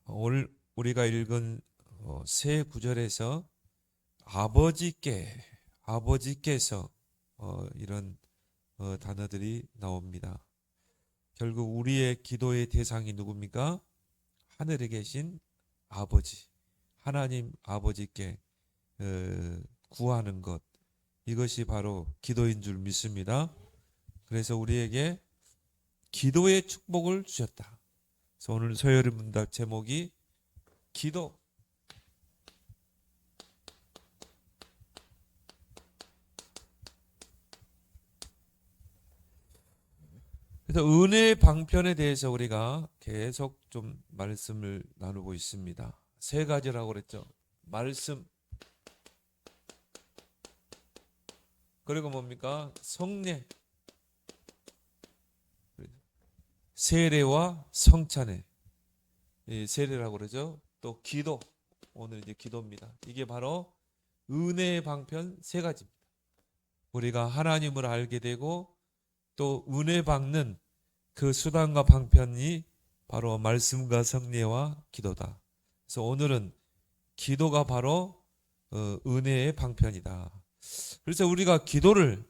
오늘 우리가 읽은 세 구절에서 아버지께서 이런 단어들이 나옵니다. 결국 우리의 기도의 대상이 누굽니까? 하늘에 계신 아버지, 하나님 아버지께 구하는 것, 이것이 바로 기도인 줄 믿습니다. 그래서 우리에게 기도의 축복을 주셨다. 그래서 오늘 서열의 문답 제목이 기도. 그래서 은혜의 방편에 대해서 우리가 계속 좀 말씀을 나누고 있습니다. 세 가지라고 그랬죠. 말씀, 그리고 뭡니까? 성례, 세례와 성찬회. 세례라고 그러죠. 또 기도, 오늘 이제 기도입니다. 이게 바로 은혜의 방편 세 가지입니다. 우리가 하나님을 알게 되고 또 은혜 받는 그 수단과 방편이 바로 말씀과 성례와 기도다. 그래서 오늘은 기도가 바로 은혜의 방편이다. 그래서 우리가 기도를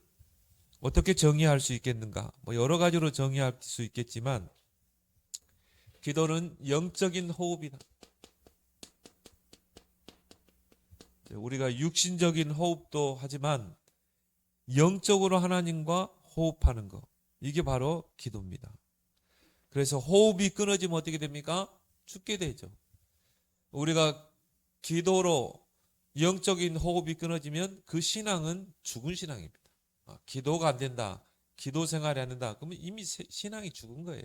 어떻게 정의할 수 있겠는가? 여러 가지로 정의할 수 있겠지만 기도는 영적인 호흡이다. 우리가 육신적인 호흡도 하지만 영적으로 하나님과 호흡하는 것, 이게 바로 기도입니다. 그래서 호흡이 끊어지면 어떻게 됩니까? 죽게 되죠. 우리가 기도로 영적인 호흡이 끊어지면 그 신앙은 죽은 신앙입니다. 기도가 안 된다, 기도 생활이 안 된다, 그러면 이미 신앙이 죽은 거예요.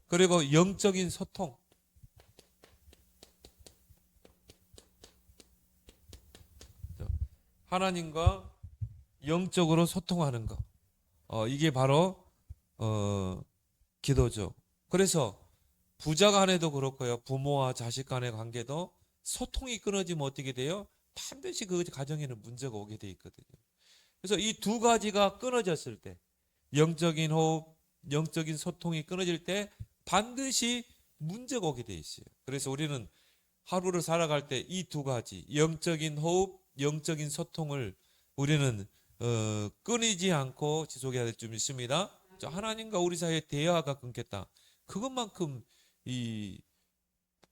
그리고 영적인 소통, 하나님과 영적으로 소통하는 것, 이게 바로 기도죠. 그래서 부자 간에도 그렇고요, 부모와 자식 간의 관계도 소통이 끊어지면 어떻게 돼요? 반드시 그 가정에는 문제가 오게 돼 있거든요. 그래서 이 두 가지가 끊어졌을 때, 영적인 호흡, 영적인 소통이 끊어질 때 반드시 문제가 오게 돼 있어요. 그래서 우리는 하루를 살아갈 때 이 두 가지, 영적인 호흡, 영적인 소통을 우리는 끊이지 않고 지속해야 될 줄 믿습니다. 하나님과 우리 사이의 대화가 끊겼다, 그것만큼 이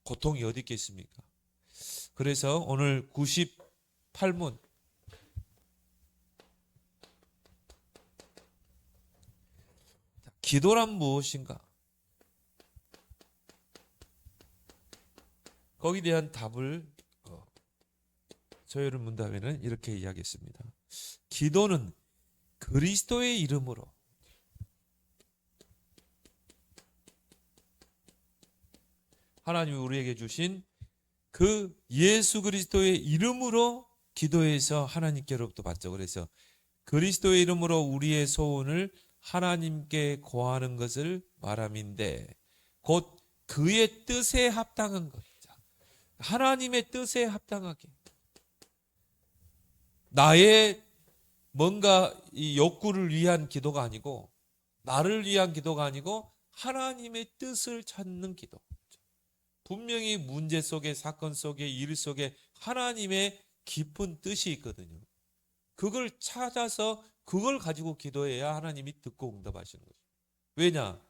고통이 어디 있겠습니까? 그래서 오늘 98문, 기도란 무엇인가? 거기에 대한 답을 서열의 문답에는 이렇게 이야기했습니다. 기도는 그리스도의 이름으로, 하나님이 우리에게 주신 그 예수 그리스도의 이름으로 기도해서 하나님께로부터 받죠. 그래서 그리스도의 이름으로 우리의 소원을 하나님께 고하는 것을 말함인데, 곧 그의 뜻에 합당한 것, 하나님의 뜻에 합당하게, 나의 뭔가 이 욕구를 위한 기도가 아니고, 나를 위한 기도가 아니고 하나님의 뜻을 찾는 기도. 분명히 문제 속에, 사건 속에, 일 속에 하나님의 깊은 뜻이 있거든요. 그걸 찾아서 그걸 가지고 기도해야 하나님이 듣고 응답하시는 거죠. 왜냐?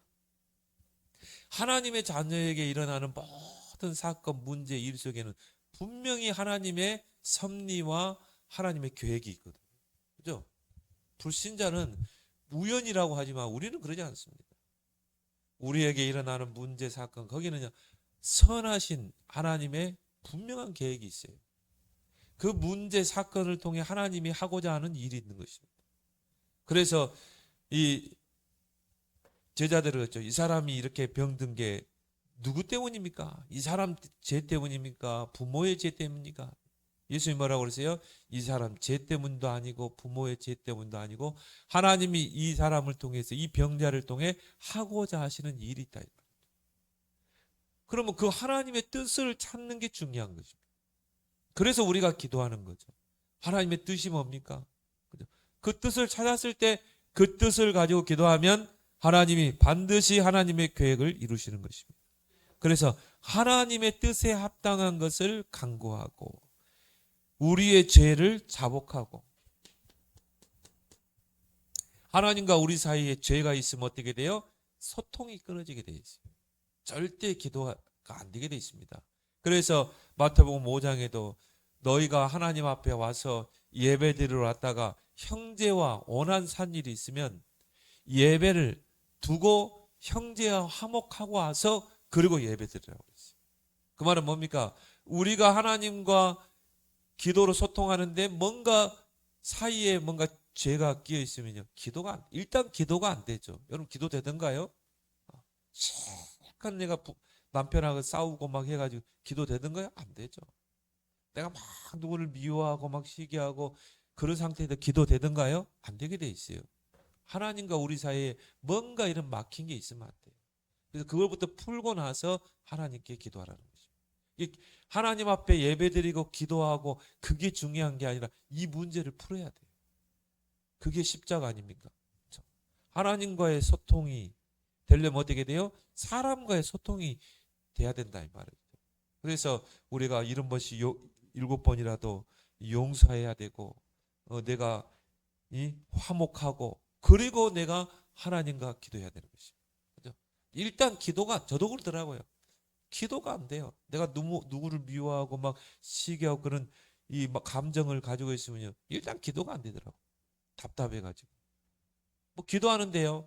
하나님의 자녀에게 일어나는 모든 사건, 문제, 일 속에는 분명히 하나님의 섭리와 하나님의 계획이 있거든요. 그죠? 불신자는 우연이라고 하지만 우리는 그러지 않습니다. 우리에게 일어나는 문제, 사건, 거기는 선하신 하나님의 분명한 계획이 있어요. 그 문제, 사건을 통해 하나님이 하고자 하는 일이 있는 것입니다. 그래서 이 제자들을 그랬죠. 이 사람이 이렇게 병든 게 누구 때문입니까? 이 사람 죄 때문입니까? 부모의 죄 때문입니까? 예수님이 뭐라고 그러세요? 이 사람 죄 때문도 아니고 부모의 죄 때문도 아니고 하나님이 이 사람을 통해서, 이 병자를 통해 하고자 하시는 일이 있다. 그러면 그 하나님의 뜻을 찾는 게 중요한 것입니다. 그래서 우리가 기도하는 거죠. 하나님의 뜻이 뭡니까? 그 뜻을 찾았을 때 그 뜻을 가지고 기도하면 하나님이 반드시 하나님의 계획을 이루시는 것입니다. 그래서 하나님의 뜻에 합당한 것을 간구하고 우리의 죄를 자복하고. 하나님과 우리 사이에 죄가 있으면 어떻게 돼요? 소통이 끊어지게 돼 있어요. 절대 기도가 안 되게 돼 있습니다. 그래서 마태복음 5장에도 너희가 하나님 앞에 와서 예배드리러 왔다가 형제와 원한 산 일이 있으면 예배를 두고 형제와 화목하고 와서 그리고 예배드리라고 했어요. 그 말은 뭡니까? 우리가 하나님과 기도로 소통하는데 뭔가 사이에 뭔가 죄가 끼어 있으면요, 일단 기도가 안 되죠. 여러분 기도 되던가요? 약간 내가 남편하고 싸우고 막 해가지고 기도 되던가요? 안 되죠. 내가 막 누구를 미워하고 막 시기하고 그런 상태에서 기도 되던가요? 안 되게 돼 있어요. 하나님과 우리 사이에 뭔가 이런 막힌 게 있으면 안 돼요. 그래서 그걸부터 풀고 나서 하나님께 기도하라는 거죠. 하나님 앞에 예배드리고 기도하고 그게 중요한 게 아니라 이 문제를 풀어야 돼요. 그게 십자가 아닙니까? 하나님과의 소통이 되려면 어떻게 돼요? 사람과의 소통이 돼야 된다 이 말이죠. 그래서 우리가 7번이라도 용서해야 되고 내가 화목하고 그리고 내가 하나님과 기도해야 되는 것이죠. 그죠? 일단 기도가 저도 그러더라고요. 기도가 안 돼요. 내가 누구를 미워하고 막 시기하고 그런 이 막 감정을 가지고 있으면요, 일단 기도가 안 되더라고. 답답해가지고 뭐 기도하는데요,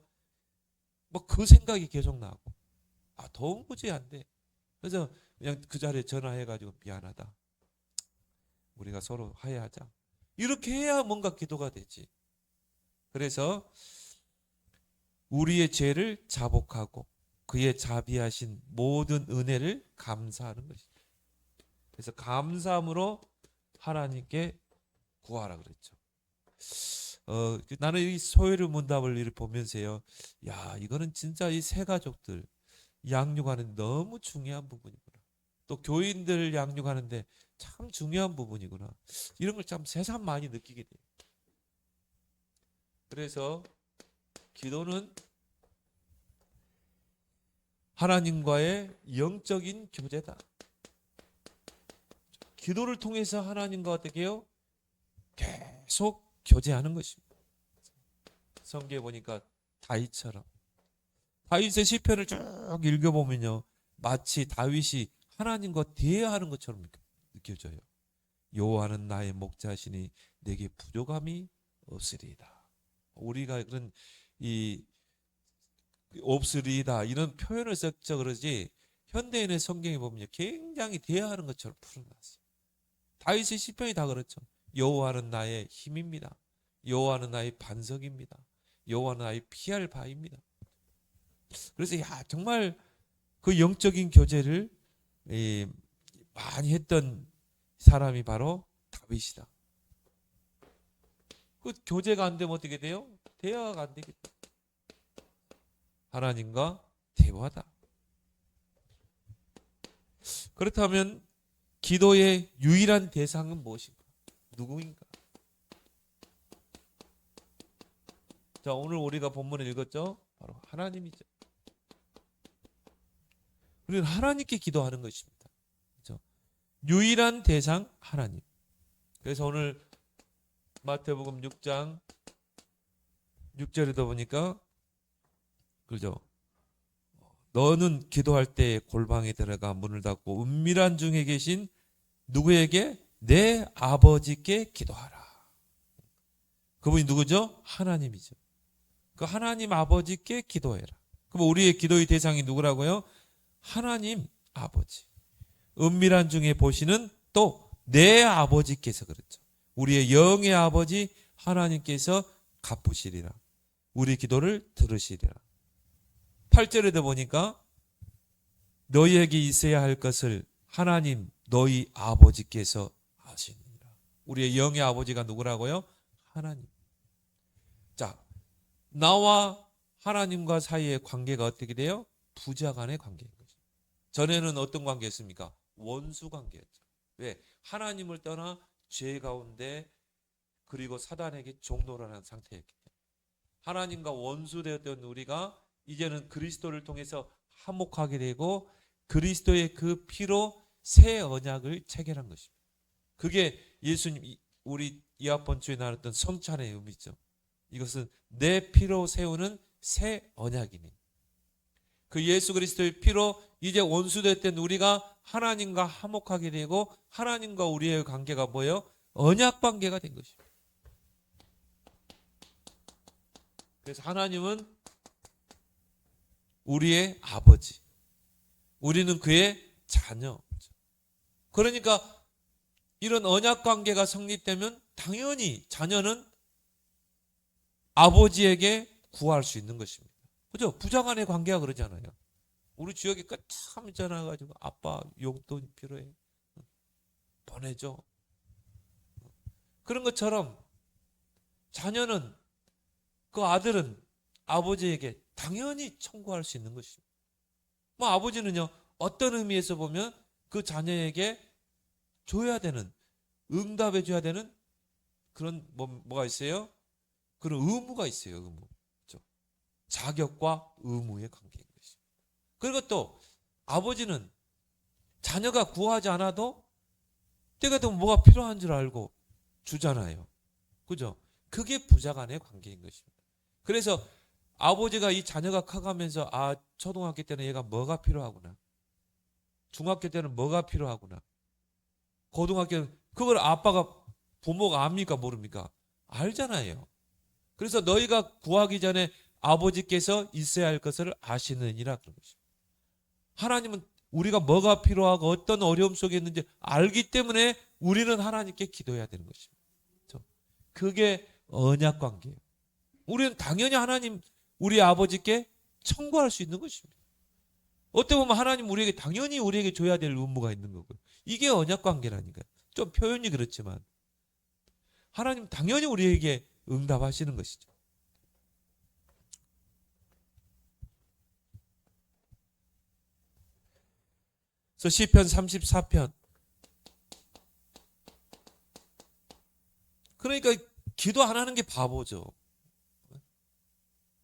뭐 그 생각이 계속 나고 도무지 안 돼. 그래서 그냥 그 자리에 전화해가지고 미안하다. 우리가 서로 화해하자. 이렇게 해야 뭔가 기도가 되지. 그래서 우리의 죄를 자복하고 그의 자비하신 모든 은혜를 감사하는 것이죠. 그래서 감사함으로 하나님께 구하라 그랬죠. 나는 이 소유의 문답을 이렇게 보면서요, 야, 이거는 진짜 이 세 가족들 양육하는 너무 중요한 부분이구나. 또 교인들 양육하는데 참 중요한 부분이구나. 이런 걸 참 새삼 많이 느끼게 돼요. 그래서 기도는 하나님과의 영적인 교제다. 기도를 통해서 하나님과 어떻게 해요? 계속 교제하는 것입니다. 성경에 보니까 다윗처럼 다윗의 시편을 쭉 읽어보면요, 마치 다윗이 하나님과 대화하는 것처럼 느껴져요. 여호와는 나의 목자시니 내게 부족함이 없으리이다. 우리가 그런 이 없으리이다 이런 표현을 썼죠. 그러지 현대인의 성경에 보면요, 굉장히 대화하는 것처럼 풀어놨어요. 다윗의 시편이 다 그렇죠. 여호와는 나의 힘입니다. 여호와는 나의 반석입니다. 여호와는 나의 피할 바입니다. 그래서 정말 그 영적인 교제를 많이 했던 사람이 바로 다윗이다. 그 교제가 안 되면 어떻게 돼요? 대화가 안 되겠다. 하나님과 대화다. 그렇다면 기도의 유일한 대상은 무엇인가? 누구인가? 자, 오늘 우리가 본문을 읽었죠? 바로 하나님이죠. 우리는 하나님께 기도하는 것입니다. 그렇죠? 유일한 대상 하나님. 그래서 오늘 마태복음 6장 6절에도 보니까 그죠? 너는 기도할 때 골방에 들어가 문을 닫고 은밀한 중에 계신 누구에게? 내 아버지께 기도하라. 그분이 누구죠? 하나님이죠. 그 하나님 아버지께 기도해라. 그럼 우리의 기도의 대상이 누구라고요? 하나님 아버지. 은밀한 중에 보시는 또 내 아버지께서 그렇죠. 우리의 영의 아버지 하나님께서 갚으시리라. 우리 기도를 들으시리라. 8절에도 보니까 너희에게 있어야 할 것을 하나님 너희 아버지께서 아시느니라. 우리의 영의 아버지가 누구라고요? 하나님. 자, 나와 하나님과 사이의 관계가 어떻게 돼요? 부자 간의 관계인 거죠. 전에는 어떤 관계였습니까? 원수 관계였죠. 왜? 하나님을 떠나 죄 가운데 그리고 사단에게 종노릇한 상태였기 때문에. 하나님과 원수 되었던 우리가 이제는 그리스도를 통해서 화목하게 되고 그리스도의 그 피로 새 언약을 체결한 것입니다. 그게 예수님 우리 이합번주에 나눴던 성찬의 의미죠. 이것은 내 피로 세우는 새 언약이니 그 예수 그리스도의 피로 이제 원수됐던 우리가 하나님과 화목하게 되고 하나님과 우리의 관계가 뭐예요? 언약 관계가 된 것입니다. 그래서 하나님은 우리의 아버지, 우리는 그의 자녀. 그러니까 이런 언약 관계가 성립되면 당연히 자녀는 아버지에게 구할 수 있는 것입니다. 그죠? 부자간의 관계가 그러잖아요. 우리 지역에 참 있잖아가지고 아빠 용돈 필요해. 보내줘. 그런 것처럼 자녀는 그 아들은 아버지에게 당연히 청구할 수 있는 것입니다. 뭐 아버지는요 어떤 의미에서 보면 그 자녀에게 줘야 되는 응답해 줘야 되는 그런 뭐가 있어요? 그런 의무가 있어요. 의무. 그렇죠? 자격과 의무의 관계인 것입니다. 그리고 또 아버지는 자녀가 구하지 않아도 때가 되면 뭐가 필요한 줄 알고 주잖아요. 그죠? 그게 부자간의 관계인 것입니다. 그래서 아버지가 이 자녀가 커가면서 아 초등학교 때는 얘가 뭐가 필요하구나. 중학교 때는 뭐가 필요하구나. 고등학교는 그걸 아빠가 부모가 압니까 모릅니까? 알잖아요. 그래서 너희가 구하기 전에 아버지께서 있어야 할 것을 아시느니라 그런 것입니다. 하나님은 우리가 뭐가 필요하고 어떤 어려움 속에 있는지 알기 때문에 우리는 하나님께 기도해야 되는 것입니다. 그게 언약 관계예요. 우리는 당연히 하나님 우리 아버지께 청구할 수 있는 것입니다. 어떻게 보면 하나님 우리에게 당연히 우리에게 줘야 될 의무가 있는 거고요. 이게 언약 관계라니까요. 좀 표현이 그렇지만 하나님 당연히 우리에게 응답하시는 것이죠. 그래서 시편 34편 그러니까 기도 안 하는 게 바보죠.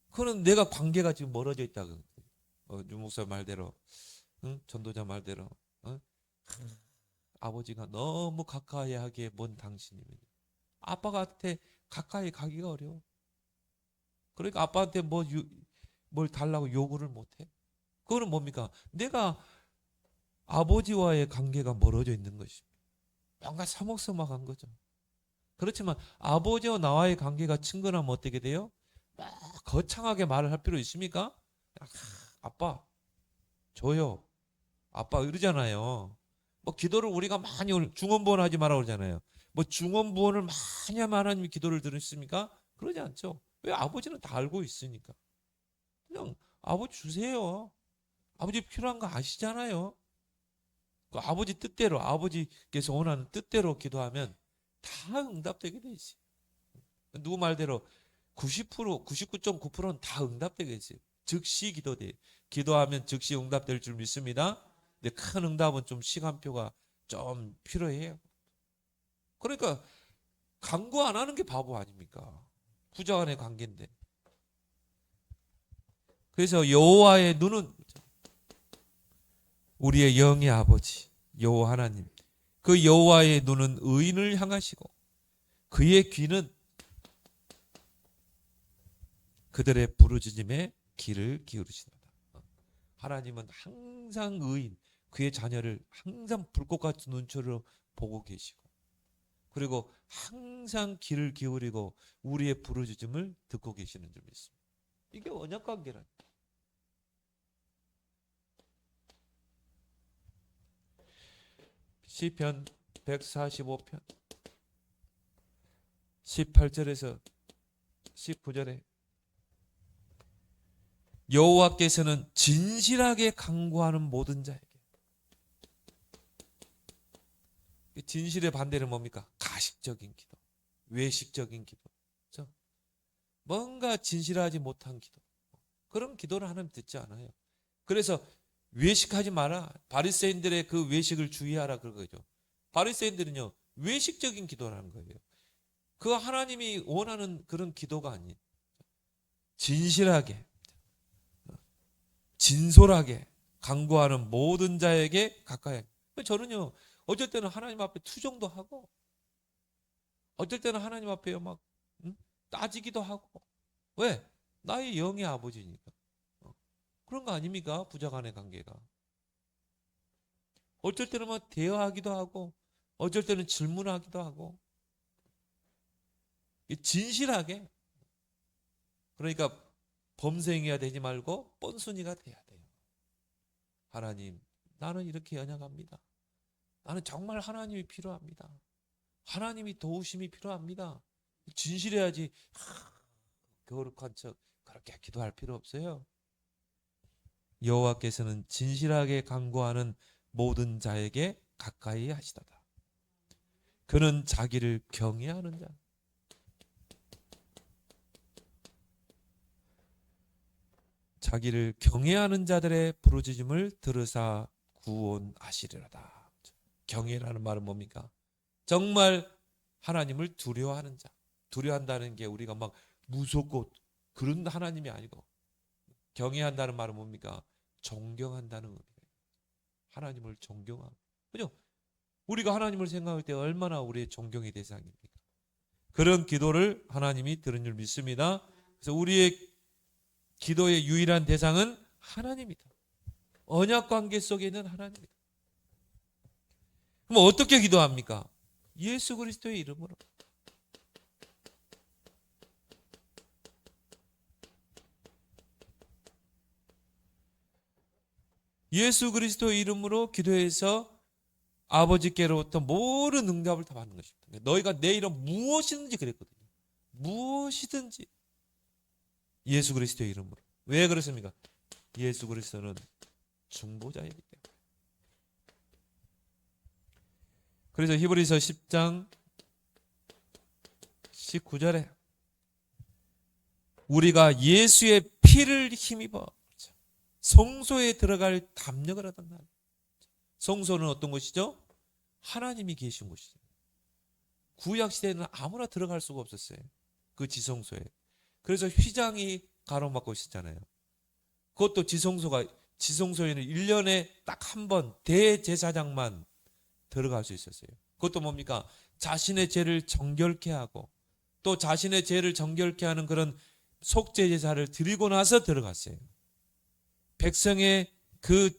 그거는 내가 관계가 지금 멀어져 있다. 유목사 말대로, 응? 전도자 말대로, 응? 아버지가 너무 가까이 하기에 먼 당신이면 아빠한테 가까이 가기가 어려워. 그러니까 아빠한테 뭘 달라고 요구를 못해. 그거는 뭡니까? 내가 아버지와의 관계가 멀어져 있는 것입니다. 뭔가 서먹서먹한 거죠. 그렇지만 아버지와 나와의 관계가 친근하면 어떻게 돼요? 거창하게 말을 할 필요 있습니까? 아빠 줘요. 아빠 이러잖아요. 뭐 기도를 우리가 많이 중언부언 하지 마라 그러잖아요. 뭐 중언부언을 많이 하면 하나님이 기도를 들으십니까? 그러지 않죠. 왜? 아버지는 다 알고 있으니까. 그냥 아버지 주세요. 아버지 필요한 거 아시잖아요. 그 아버지 뜻대로 아버지께서 원하는 뜻대로 기도하면 다 응답되게 돼 있어요. 누구 말대로 90%, 99.9%는 다 응답되게 있어요. 즉시 기도돼. 기도하면 즉시 응답될 줄 믿습니다. 근데 큰 응답은 좀 시간표가 좀 필요해요. 그러니까 간구 안 하는 게 바보 아닙니까? 부자간의 관계인데. 그래서 여호와의 눈은 우리의 영의 아버지 여호와 하나님. 그 여호와의 눈은 의인을 향하시고 그의 귀는 그들의 부르짖음에 귀를 기울이시다. 하나님은 항상 의인, 그의 자녀를 항상 불꽃 같은 눈초리로 보고 계시고 그리고 항상 귀를 기울이고 우리의 부르짖음을 듣고 계시는 줄 믿습니다. 이게 언약 관계라니. 시편 145편 18절에서 19절에 여호와께서는 진실하게 간구하는 모든 자에게. 진실의 반대는 뭡니까? 가식적인 기도, 외식적인 기도. 그렇죠? 뭔가 진실하지 못한 기도. 그런 기도를 하나님 듣지 않아요. 그래서 외식하지 마라. 바리새인들의 그 외식을 주의하라 그러죠. 바리새인들은요 외식적인 기도를 하는 거예요. 그 하나님이 원하는 그런 기도가 아닌 진실하게, 진솔하게 간구하는 모든 자에게 가까이. 저는요, 어쩔 때는 하나님 앞에 투정도 하고, 어쩔 때는 하나님 앞에 막 따지기도 하고. 왜? 나의 영의 아버지니까. 그런 거 아닙니까? 부자 간의 관계가. 어쩔 때는 막 대화하기도 하고, 어쩔 때는 질문하기도 하고. 진실하게. 그러니까 범생이가 되지 말고 뻔순이가 돼야 돼요. 하나님, 나는 이렇게 연약합니다. 나는 정말 하나님이 필요합니다. 하나님이 도우심이 필요합니다. 진실해야지. 거룩한 척 그렇게 기도할 필요 없어요. 여호와께서는 진실하게 간구하는 모든 자에게 가까이 하시도다. 그는 자기를 경외하는 자. 자기를 경외하는 자들의 부르짖음을 들으사 구원하시리로다. 경외라는 말은 뭡니까? 정말 하나님을 두려워하는 자. 두려워한다는 게 우리가 막 무섭고 그런 하나님이 아니고, 경외한다는 말은 뭡니까? 존경한다는 의미예요. 하나님을 존경하고. 그죠? 우리가 하나님을 생각할 때 얼마나 우리의 존경의 대상입니까? 그런 기도를 하나님이 들은 줄 믿습니다. 그래서 우리의 기도의 유일한 대상은 하나님이다. 언약 관계 속에 있는 하나님이다. 그럼 어떻게 기도합니까? 예수 그리스도의 이름으로. 예수 그리스도의 이름으로 기도해서 아버지께로부터 모든 응답을 다 받는 것입니다. 너희가 내 이름 무엇이든지 그랬거든요. 무엇이든지 예수 그리스도의 이름으로. 왜 그렇습니까? 예수 그리스도는 중보자이기 때문에. 그래서 히브리서 10장 19절에 우리가 예수의 피를 힘입어 성소에 들어갈 담력을 얻었다. 성소는 어떤 곳이죠? 하나님이 계신 곳이죠. 구약 시대에는 아무나 들어갈 수가 없었어요. 그 지성소에. 그래서 휘장이 가로막고 있었잖아요. 그것도 지성소에는 1년에 딱 한 번 대제사장만 들어갈 수 있었어요. 그것도 뭡니까? 자신의 죄를 정결케 하고 또 자신의 죄를 정결케 하는 그런 속죄 제사를 드리고 나서 들어갔어요. 백성의 그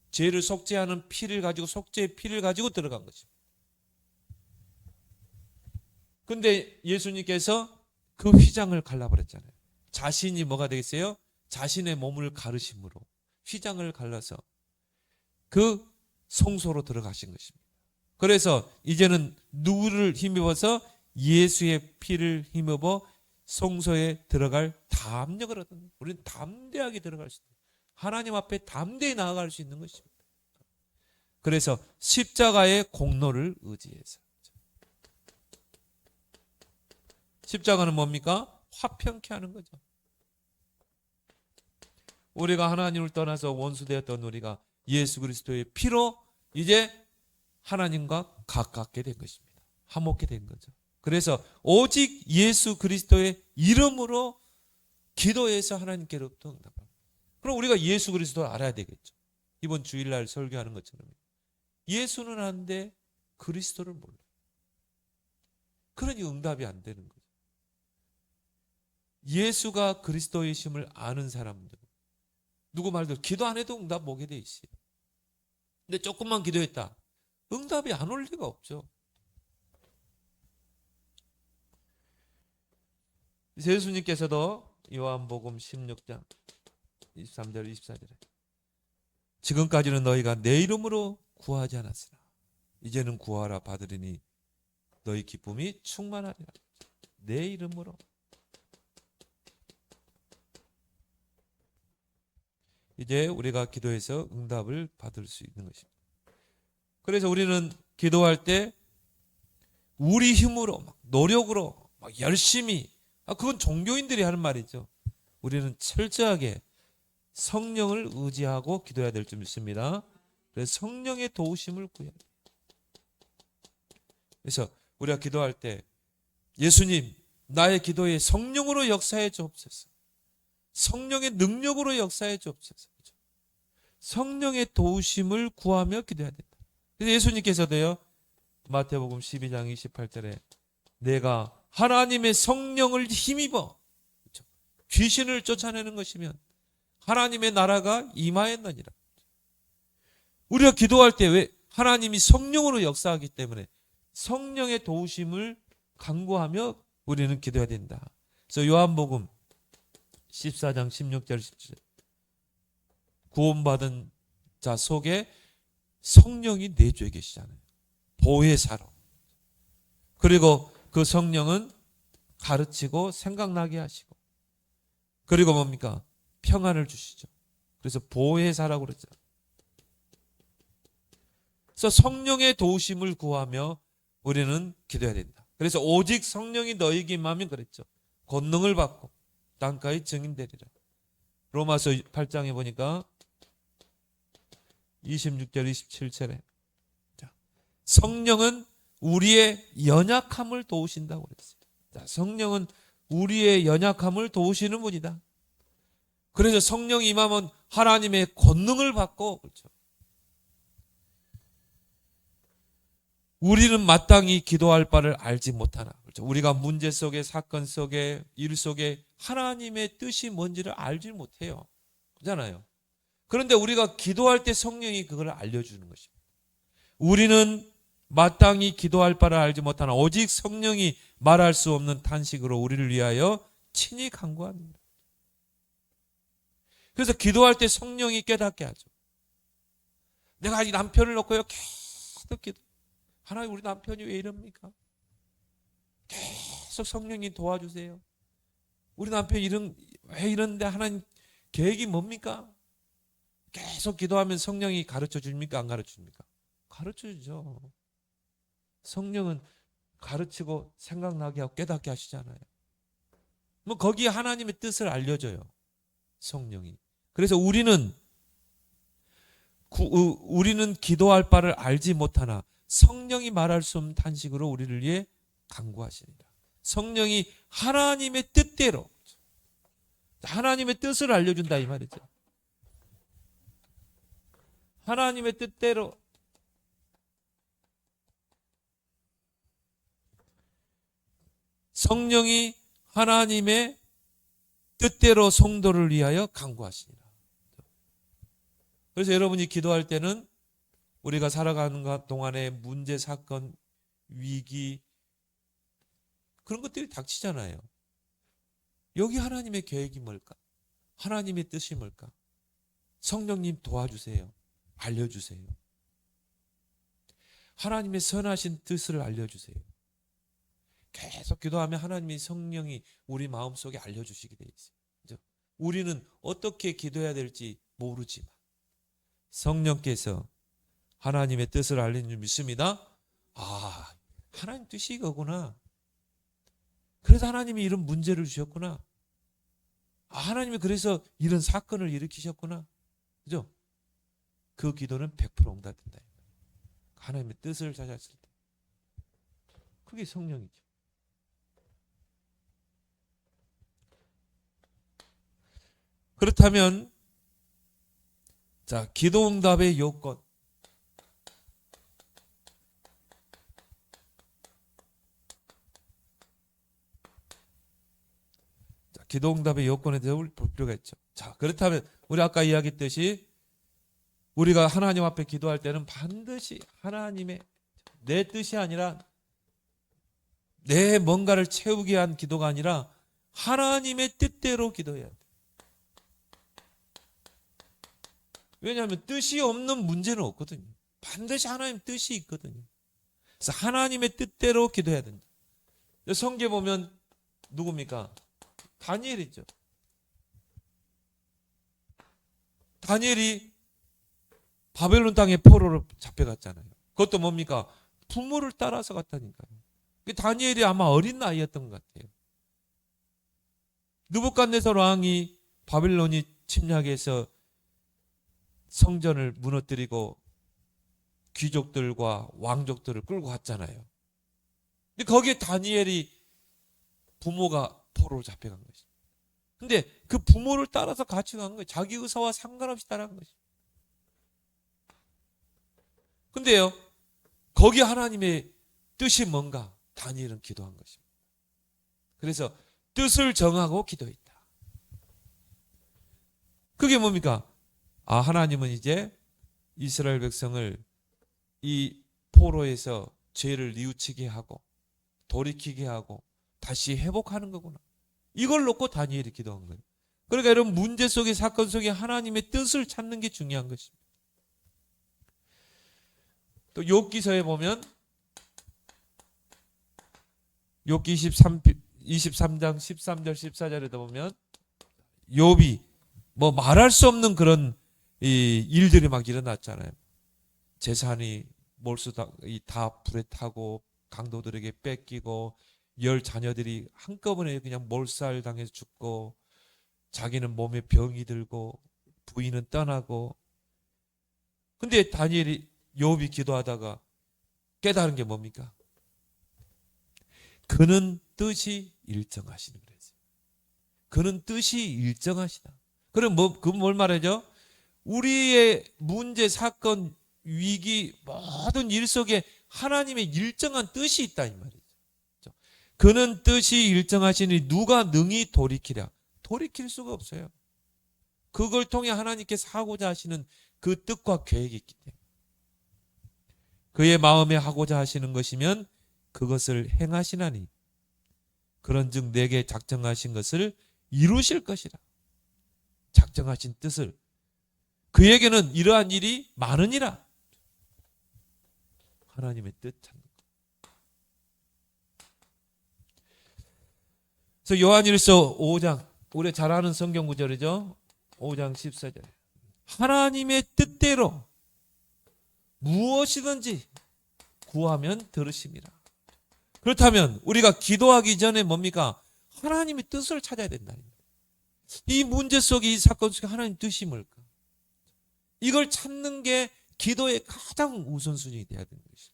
죄를 속죄하는 피를 가지고, 속죄의 피를 가지고 들어간 거죠. 근데 예수님께서 그 휘장을 갈라버렸잖아요. 자신이 뭐가 되겠어요? 자신의 몸을 가르심으로 휘장을 갈라서 그 성소로 들어가신 것입니다. 그래서 이제는 누구를 힘입어서? 예수의 피를 힘입어 성소에 들어갈 담력을 얻는 거예요. 우리는 담대하게 들어갈 수 있는, 하나님 앞에 담대히 나아갈 수 있는 것입니다. 그래서 십자가의 공로를 의지해서. 십자가는 뭡니까? 화평케 하는 거죠. 우리가 하나님을 떠나서 원수되었던 우리가 예수 그리스도의 피로 이제 하나님과 가깝게 된 것입니다. 화목게 된 거죠. 그래서 오직 예수 그리스도의 이름으로 기도해서 하나님께로부터 응답합니다. 그럼 우리가 예수 그리스도를 알아야 되겠죠. 이번 주일날 설교하는 것처럼 예수는 아는데 그리스도를 몰라요. 그러니 응답이 안 되는 거죠. 예수가 그리스도이심을 아는 사람들, 누구 말도 기도 안 해도 응답 오게 돼 있어요. 근데 조금만 기도했다, 응답이 안 올 리가 없죠. 예수님께서도 요한복음 16장 23절 24절에 지금까지는 너희가 내 이름으로 구하지 않았으나 이제는 구하라 받으리니 너희 기쁨이 충만하리라. 내 이름으로. 이제 우리가 기도해서 응답을 받을 수 있는 것입니다. 그래서 우리는 기도할 때 우리 힘으로 막 노력으로 막 열심히, 그건 종교인들이 하는 말이죠. 우리는 철저하게 성령을 의지하고 기도해야 될 줄 믿습니다. 그래서 성령의 도우심을 구해야 돼요. 그래서 우리가 기도할 때 예수님, 나의 기도에 성령으로 역사해 주옵소서. 성령의 능력으로 역사해 주옵소서. 성령의 도우심을 구하며 기도해야 된다. 그래서 예수님께서도요, 마태복음 12장 28절에 내가 하나님의 성령을 힘입어 귀신을 쫓아내는 것이면 하나님의 나라가 임하였느니라. 우리가 기도할 때 왜 하나님이 성령으로 역사하기 때문에 성령의 도우심을 간구하며 우리는 기도해야 된다. 그래서 요한복음 14장 16절 17절 구원받은 자 속에 성령이 내주에 계시잖아요. 보혜사로. 그리고 그 성령은 가르치고 생각나게 하시고, 그리고 뭡니까? 평안을 주시죠. 그래서 보혜사라고 그랬죠. 그래서 성령의 도우심을 구하며 우리는 기도해야 된다. 그래서 오직 성령이 너희에게 임하면 그랬죠. 권능을 받고 땅가의 증인되리라. 로마서 8장에 보니까 26절 27절에 성령은 우리의 연약함을 도우신다고 그랬어요. 자, 성령은 우리의 연약함을 도우시는 분이다. 그래서 성령이 임하면 하나님의 권능을 받고, 그렇죠. 우리는 마땅히 기도할 바를 알지 못하나. 그렇죠. 우리가 문제 속에, 사건 속에, 일 속에 하나님의 뜻이 뭔지를 알지 못해요. 그렇잖아요. 그런데 우리가 기도할 때 성령이 그걸 알려주는 것입니다. 우리는 마땅히 기도할 바를 알지 못하나 오직 성령이 말할 수 없는 탄식으로 우리를 위하여 친히 간구합니다. 그래서 기도할 때 성령이 깨닫게 하죠. 내가 아직 남편을 놓고요 계속 기도. 하나님, 우리 남편이 왜 이럽니까? 계속 성령이 도와주세요. 우리 남편이 왜 이런데 하나님 계획이 뭡니까? 계속 기도하면 성령이 가르쳐 줍니까? 안 가르쳐 줍니까? 가르쳐 주죠. 성령은 가르치고 생각나게 하고 깨닫게 하시잖아요. 뭐 거기에 하나님의 뜻을 알려줘요. 성령이. 그래서 우리는 기도할 바를 알지 못하나 성령이 말할 수 없는 탄식으로 우리를 위해 간구하시니라. 성령이 하나님의 뜻대로, 하나님의 뜻을 알려준다 이 말이죠. 하나님의 뜻대로 성령이 하나님의 뜻대로 성도를 위하여 간구하시니라. 그래서 여러분이 기도할 때는 우리가 살아가는 동안에 문제, 사건, 위기 그런 것들이 닥치잖아요. 여기 하나님의 계획이 뭘까? 하나님의 뜻이 뭘까? 성령님 도와주세요. 알려주세요. 하나님의 선하신 뜻을 알려주세요. 계속 기도하면 하나님의 성령이 우리 마음속에 알려주시게 돼 있어요. 우리는 어떻게 기도해야 될지 모르지만 성령께서 하나님의 뜻을 알리는 줄 믿습니다. 아, 하나님 뜻이 이거구나. 그래서 하나님이 이런 문제를 주셨구나. 아, 하나님이 그래서 이런 사건을 일으키셨구나. 그죠? 그 기도는 100% 응답된다. 하나님의 뜻을 찾았을 때. 그게 성령이죠. 그렇다면 자, 기도 응답의 요건. 자, 기도 응답의 요건에 대해서 우리 볼 필요가 있죠. 자, 그렇다면 우리 아까 이야기했듯이 우리가 하나님 앞에 기도할 때는 반드시 하나님의 내 뜻이 아니라 내 뭔가를 채우기 위한 기도가 아니라 하나님의 뜻대로 기도해야 돼. 왜냐하면 뜻이 없는 문제는 없거든요. 반드시 하나님 뜻이 있거든요. 그래서 하나님의 뜻대로 기도해야 된다. 성경에 보면 누굽니까? 다니엘이죠. 다니엘이 바벨론 땅에 포로로 잡혀갔잖아요. 그것도 뭡니까? 부모를 따라서 갔다니까요. 다니엘이 아마 어린 나이였던 것 같아요. 느부갓네살 왕이 바벨론이 침략해서 성전을 무너뜨리고 귀족들과 왕족들을 끌고 갔잖아요. 근데 거기에 다니엘이 부모가 포로로 잡혀간 것입니다. 근데 그 부모를 따라서 같이 간 거예요. 자기 의사와 상관없이 따라간 것입니다. 근데요, 거기 하나님의 뜻이 뭔가 다니엘은 기도한 것입니다. 그래서 뜻을 정하고 기도했다. 그게 뭡니까? 하나님은 이제 이스라엘 백성을 이 포로에서 죄를 뉘우치게 하고 돌이키게 하고 다시 회복하는 거구나. 이걸 놓고 다니엘이 기도한 거예요. 그러니까 이런 문제 속에, 사건 속에 하나님의 뜻을 찾는 게 중요한 것입니다. 또 욥기서에 보면 욥기 23장 13절 14절에도 보면 욥이 뭐 말할 수 없는 그런 이 일들이 막 일어났잖아요. 재산이 몰수 다 불에 타고 강도들에게 뺏기고 10 자녀들이 한꺼번에 그냥 몰살당해서 죽고 자기는 몸에 병이 들고 부인은 떠나고. 근데 다니엘이 욥이 기도하다가 깨달은 게 뭡니까? 그는 뜻이 일정하시는 거예요. 그는 뜻이 일정하시다. 그럼 뭘 말하죠? 우리의 문제, 사건, 위기, 모든 일 속에 하나님의 일정한 뜻이 있다 이 말이죠. 그는 뜻이 일정하시니 누가 능히 돌이키랴? 돌이킬 수가 없어요. 그걸 통해 하나님께서 하고자 하시는 그 뜻과 계획이 있기 때문에. 그의 마음에 하고자 하시는 것이면 그것을 행하시나니 그런즉 내게 작정하신 것을 이루실 것이라. 작정하신 뜻을, 그에게는 이러한 일이 많으니라. 하나님의 뜻 찾는 것. 그래서 요한일서 5장, 우리 잘 아는 성경 구절이죠. 5장 14절. 하나님의 뜻대로 무엇이든지 구하면 들으심이라. 그렇다면 우리가 기도하기 전에 뭡니까? 하나님의 뜻을 찾아야 된다. 이 문제 속에, 이 사건 속에 하나님의 뜻이 뭘까? 이걸 찾는 게 기도의 가장 우선순위가 돼야 되는 것이죠.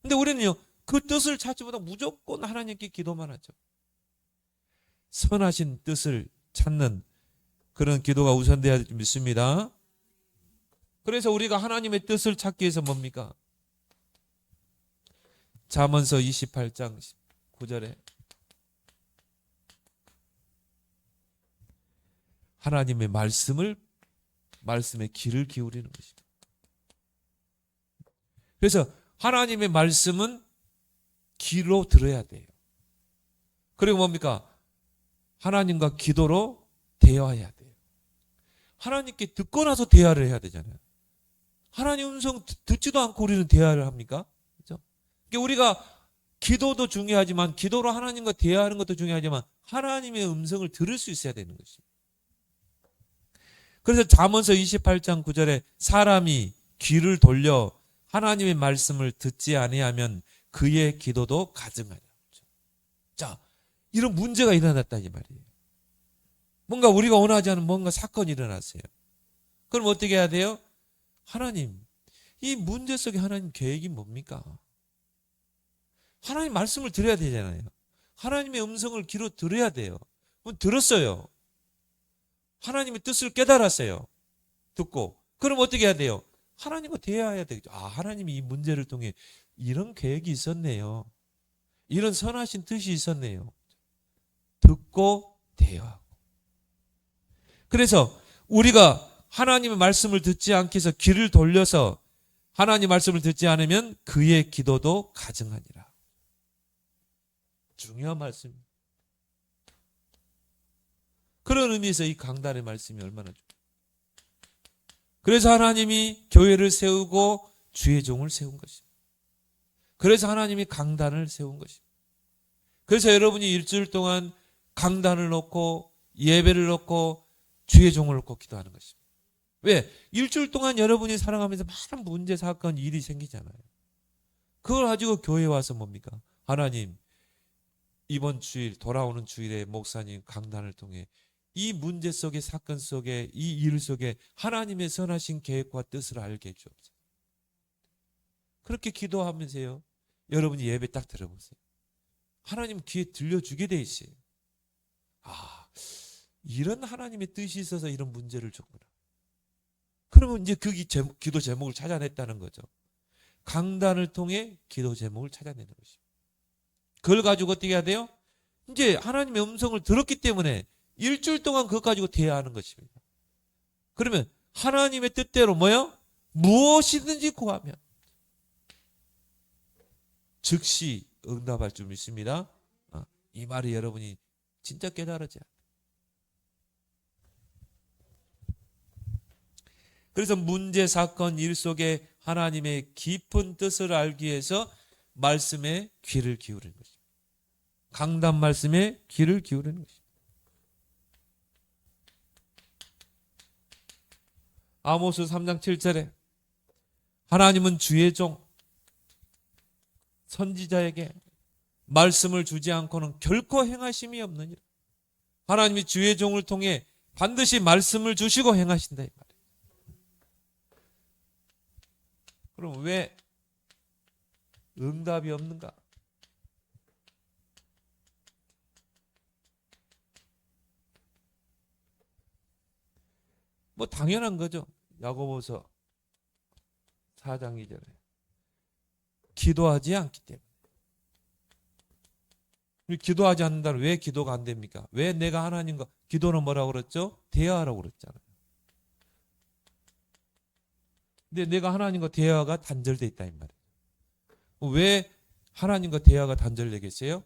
근데 우리는요, 그 뜻을 찾지보다 무조건 하나님께 기도만 하죠. 선하신 뜻을 찾는 그런 기도가 우선돼야 믿습니다. 그래서 우리가 하나님의 뜻을 찾기 위해서 뭡니까? 잠언서 28장 9절에 하나님의 말씀의 귀를 기울이는 것입니다. 그래서 하나님의 말씀은 귀로 들어야 돼요. 그리고 뭡니까? 하나님과 기도로 대화해야 돼요. 하나님께 듣고 나서 대화를 해야 되잖아요. 하나님 음성 듣지도 않고 우리는 대화를 합니까? 그렇죠? 그러니까 우리가 기도도 중요하지만, 기도로 하나님과 대화하는 것도 중요하지만 하나님의 음성을 들을 수 있어야 되는 것입니다. 그래서 잠언서 28장 9절에 사람이 귀를 돌려 하나님의 말씀을 듣지 아니하면 그의 기도도 가증하냐. 자, 이런 문제가 일어났다 이 말이에요. 뭔가 우리가 원하지 않은 뭔가 사건이 일어났어요. 그럼 어떻게 해야 돼요? 하나님, 이 문제 속에 하나님 계획이 뭡니까? 하나님 말씀을 들어야 되잖아요. 하나님의 음성을 귀로 들어야 돼요. 들었어요. 하나님의 뜻을 깨달았어요. 듣고. 그럼 어떻게 해야 돼요? 하나님과 대화해야 되겠죠. 하나님이 이 문제를 통해 이런 계획이 있었네요. 이런 선하신 뜻이 있었네요. 듣고 대화하고. 그래서 우리가 하나님의 말씀을 듣지 않기 위해서 귀를 돌려서 하나님 말씀을 듣지 않으면 그의 기도도 가증하니라. 중요한 말씀입니다. 그런 의미에서 이 강단의 말씀이 얼마나 중요해요. 그래서 하나님이 교회를 세우고 주의 종을 세운 것입니다. 그래서 하나님이 강단을 세운 것입니다. 그래서 여러분이 일주일 동안 강단을 놓고 예배를 놓고 주의 종을 놓고 기도하는 것입니다. 왜? 일주일 동안 여러분이 살아가면서 많은 문제, 사건, 일이 생기잖아요. 그걸 가지고 교회에 와서 뭡니까? 하나님, 이번 주일, 돌아오는 주일에 목사님 강단을 통해 이 문제 속에, 사건 속에, 이 일 속에 하나님의 선하신 계획과 뜻을 알게 해주옵소서. 그렇게 기도하면서요, 여러분이 예배 딱 들어보세요. 하나님 귀에 들려주게 돼 있어요. 이런 하나님의 뜻이 있어서 이런 문제를 줬구나. 그러면 이제 그 기도 제목을 찾아냈다는 거죠. 강단을 통해 기도 제목을 찾아내는 것입니다. 그걸 가지고 어떻게 해야 돼요? 이제 하나님의 음성을 들었기 때문에 일주일 동안 그것 가지고 대화하는 것입니다. 그러면 하나님의 뜻대로 뭐요? 무엇이든지 구하면 즉시 응답할 줄 믿습니다. 이 말이 여러분이 진짜 깨달으죠. 그래서 문제, 사건, 일 속에 하나님의 깊은 뜻을 알기 위해서 말씀에 귀를 기울이는 것입니다. 강단 말씀에 귀를 기울이는 것입니다. 아모스 3장 7절에 하나님은 주의 종 선지자에게 말씀을 주지 않고는 결코 행하심이 없느니라. 하나님이 주의 종을 통해 반드시 말씀을 주시고 행하신다 이 말이에요. 그럼 왜 응답이 없는가? 뭐 당연한 거죠. 야고보서 4장 2절에 기도하지 않기 때문에. 기도하지 않는다면 왜 기도가 안 됩니까? 왜 내가 하나님과 기도는 뭐라고 그랬죠? 대화하라고 그랬잖아요. 근데 내가 하나님과 대화가 단절돼 있다 이 말이에요. 왜 하나님과 대화가 단절되겠어요?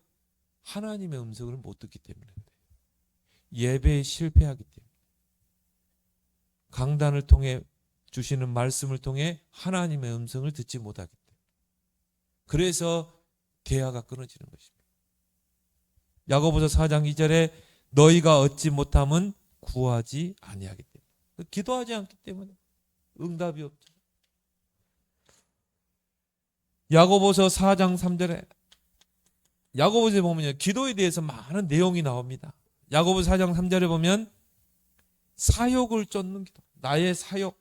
하나님의 음성을 못 듣기 때문에 그래요. 예배에 실패하기 때문에. 강단을 통해 주시는 말씀을 통해 하나님의 음성을 듣지 못하기 때문에. 그래서 대화가 끊어지는 것입니다. 야고보서 4장 2절에 너희가 얻지 못함은 구하지 아니하기 때문에. 기도하지 않기 때문에 응답이 없죠. 야고보서 4장 3절에 야고보서에 보면 기도에 대해서 많은 내용이 나옵니다. 야고보서 4장 3절에 보면 사욕을 쫓는 기도. 나의 사욕.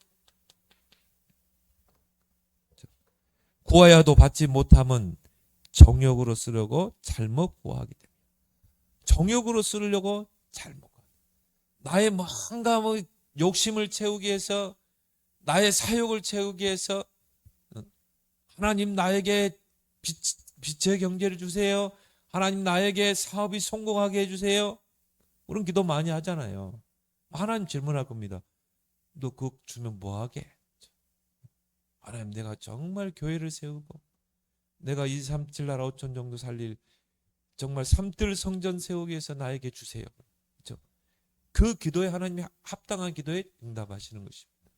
구하여도 받지 못함은 정욕으로 쓰려고 잘못 구하기 때문에. 정욕으로 쓰려고 잘못 구하기. 나의 뭔가 욕심을 채우기 위해서, 나의 사욕을 채우기 위해서 하나님 나에게 빛의 경제를 주세요. 하나님 나에게 사업이 성공하게 해주세요. 그런 기도 많이 하잖아요. 하나님 질문할 겁니다. 너 그거 주면 뭐하게? 하나님 내가 정말 교회를 세우고 내가 237 나라 5천 정도 살릴 정말 삼뜰 성전 세우기 위해서 나에게 주세요. 그렇죠? 그 기도에 하나님이 합당한 기도에 응답하시는 것입니다.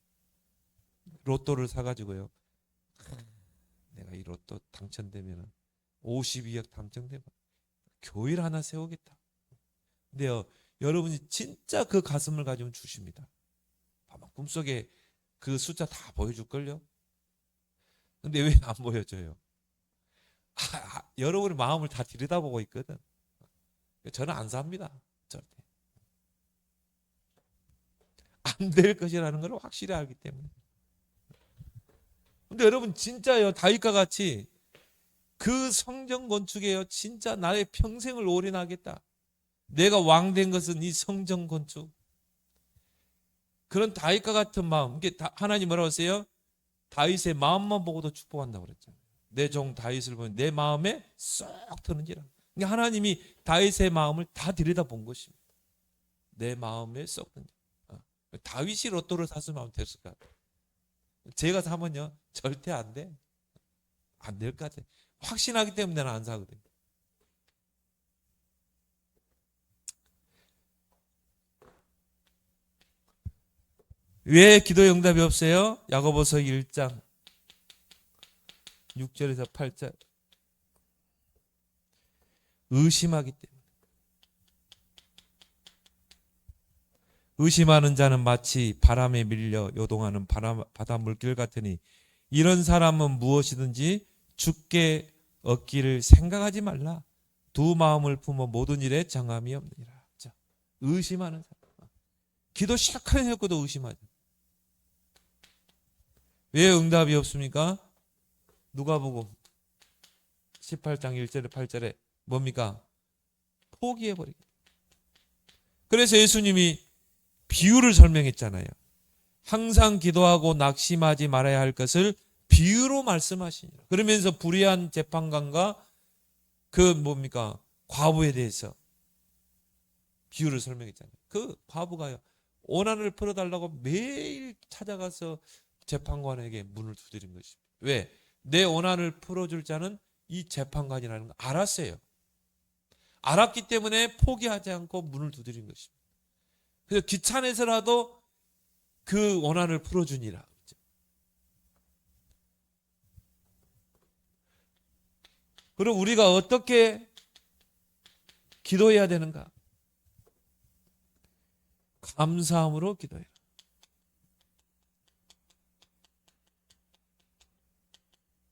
로또를 사가지고요. 내가 이 로또 당첨되면 52억 당첨되면 교회를 하나 세우겠다. 근데요, 여러분이 진짜 그 가슴을 가지면 주십니다. 아마 꿈속에 그 숫자 다 보여줄걸요? 근데 왜 안 보여줘요? 여러분의 마음을 다 들여다보고 있거든. 저는 안 삽니다. 절대. 안 될 것이라는 걸 확실히 알기 때문에. 근데 여러분 진짜요, 다윗과 같이 그 성전 건축에요, 진짜 나의 평생을 올인하겠다. 내가 왕 된 것은 이 성전 건축. 그런 다윗과 같은 마음. 이게 하나님 뭐라고 하세요? 다윗의 마음만 보고도 축복한다고 그랬잖아요. 내 종 다윗을 보면 내 마음에 쏙 드는지라. 그러니까 하나님이 다윗의 마음을 다 들여다본 것입니다. 내 마음에 쏙 드는. 다윗이 로또를 샀으면 됐을 것 같아요. 제가 사면요 절대 안 돼. 안 될 것 같아. 확신하기 때문에 나는 안 사거든요. 왜 기도의 응답이 없어요? 야고보서 1장 6절에서 8절. 의심하기 때문에. 의심하는 자는 마치 바람에 밀려 요동하는 바다 물길 같으니 이런 사람은 무엇이든지 주께 얻기를 생각하지 말라. 두 마음을 품어 모든 일에 정함이 없느니라. 자, 의심하는 사람. 기도 시작해놓고도 의심하죠. 왜 응답이 없습니까? 누가복음 18장 1절에 8절에 뭡니까? 포기해버리기. 그래서 예수님이 비유를 설명했잖아요. 항상 기도하고 낙심하지 말아야 할 것을 비유로 말씀하시니라. 그러면서 불의한 재판관과 그 뭡니까? 과부에 대해서 비유를 설명했잖아요. 그 과부가요, 원한을 풀어달라고 매일 찾아가서 재판관에게 문을 두드린 것입니다. 왜? 내 원한을 풀어줄 자는 이 재판관이라는 걸 알았어요. 알았기 때문에 포기하지 않고 문을 두드린 것입니다. 그래서 귀찮아서라도 그 원한을 풀어주니라. 그럼 우리가 어떻게 기도해야 되는가? 감사함으로 기도해라.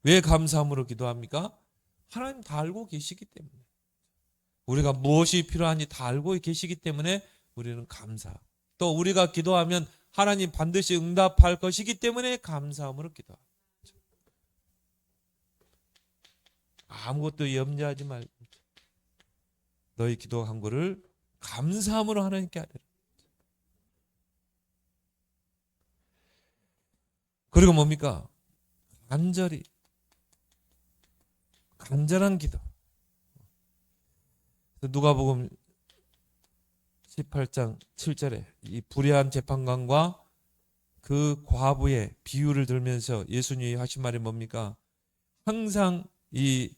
왜 감사함으로 기도합니까? 하나님 다 알고 계시기 때문에. 우리가 무엇이 필요한지 다 알고 계시기 때문에 우리는 감사. 또 우리가 기도하면 하나님 반드시 응답할 것이기 때문에 감사함으로 기도합니다. 아무것도 염려하지 말고 너희 기도한 거를 감사함으로 하나님께 하라. 그리고 뭡니까? 간절한 기도. 누가복음 18장 7절에 이 불의한 재판관과 그 과부의 비유를 들면서 예수님이 하신 말이 뭡니까? 항상 이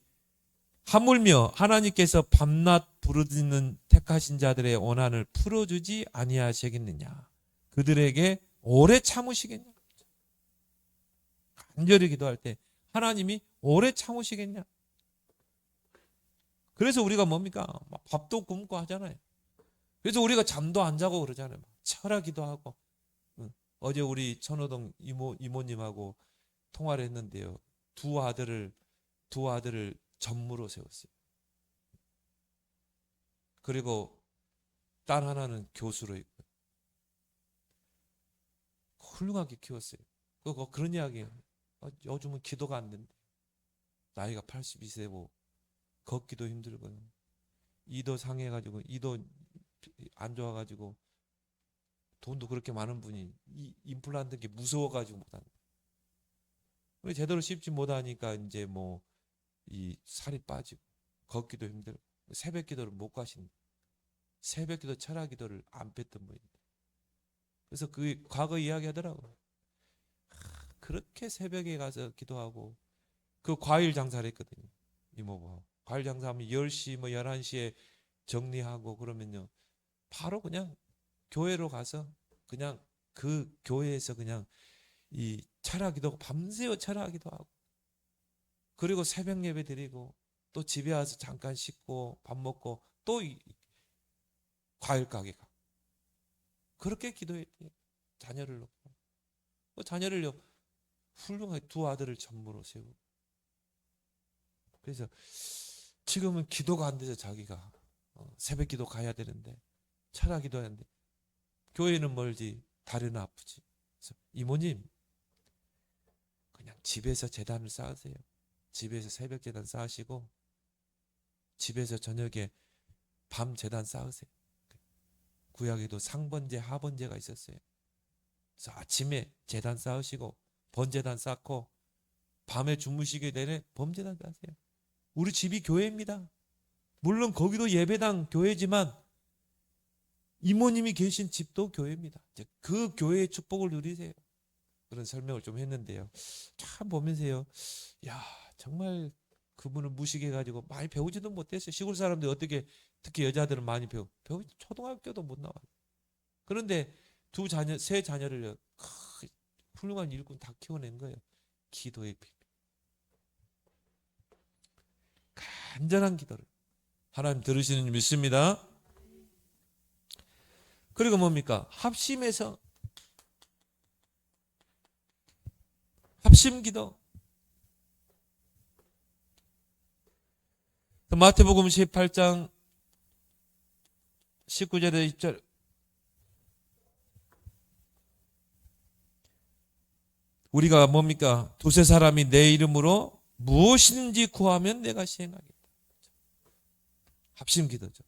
하물며 하나님께서 밤낮 부르짖는 택하신 자들의 원한을 풀어주지 아니하시겠느냐? 그들에게 오래 참으시겠냐? 간절히 기도할 때 하나님이 오래 참으시겠냐? 그래서 우리가 뭡니까? 밥도 굶고 하잖아요. 그래서 우리가 잠도 안 자고 그러잖아요. 철야 기도하고. 어제 우리 천호동 이모님하고 통화를 했는데요. 두 아들을 전무로 세웠어요. 그리고 딸 하나는 교수로 있고 훌륭하게 키웠어요. 그런 이야기예요. 요즘은 기도가 안 된대. 나이가 82세고 걷기도 힘들고 이도 상해가지고 이도 안 좋아가지고 돈도 그렇게 많은 분이 이 임플란트 게 무서워가지고 못한다. 제대로 씹지 못하니까 이제 뭐 이 살이 빠지고 걷기도 힘들고 새벽 기도를 못 가신다. 새벽 기도 철야 기도를 안 뺐던 분입니다. 그래서 그 과거 이야기하더라고요. 그렇게 새벽에 가서 기도하고 그 과일 장사를 했거든요. 이모부하고 과일 장사하면 10시 뭐 11시에 정리하고 그러면요 바로 그냥 교회로 가서 그냥 그 교회에서 그냥 이 철야 기도하고 밤새워 철야 기도하고 그리고 새벽 예배 드리고 또 집에 와서 잠깐 씻고 밥 먹고 또 과일 가게 가고 그렇게 기도했대요. 자녀를 놓고 자녀를 훌륭하게 두 아들을 전무로 세우고 그래서 지금은 기도가 안 돼서 자기가 새벽 기도 가야 되는데 철야 기도해야 하는데 교회는 멀지 다리는 아프지. 그래서 이모님 그냥 집에서 제단을 쌓으세요. 집에서 새벽 제단 쌓으시고 집에서 저녁에 밤 제단 쌓으세요. 구약에도 상번제 하번제가 있었어요. 그래서 아침에 제단 쌓으시고 번제단 쌓고 밤에 주무시게 되는 범제단 쌓으세요. 우리 집이 교회입니다. 물론 거기도 예배당 교회지만 이모님이 계신 집도 교회입니다. 그 교회의 축복을 누리세요. 그런 설명을 좀 했는데요. 참 보면서요. 야 정말 그분을 무식해가지고 많이 배우지도 못했어요. 시골 사람들이 어떻게 특히 여자들은 많이 초등학교도 못 나와요. 그런데 세 자녀를 훌륭한 일꾼 다 키워낸 거예요. 기도의 비밀. 간절한 기도를 하나님 들으시는 줄 믿습니다. 그리고 뭡니까? 합심해서 합심기도. 마태복음 18장 19절에 20절 우리가 뭡니까? 두세 사람이 내 이름으로 무엇이든지 구하면 내가 시행하겠다. 합심기도죠.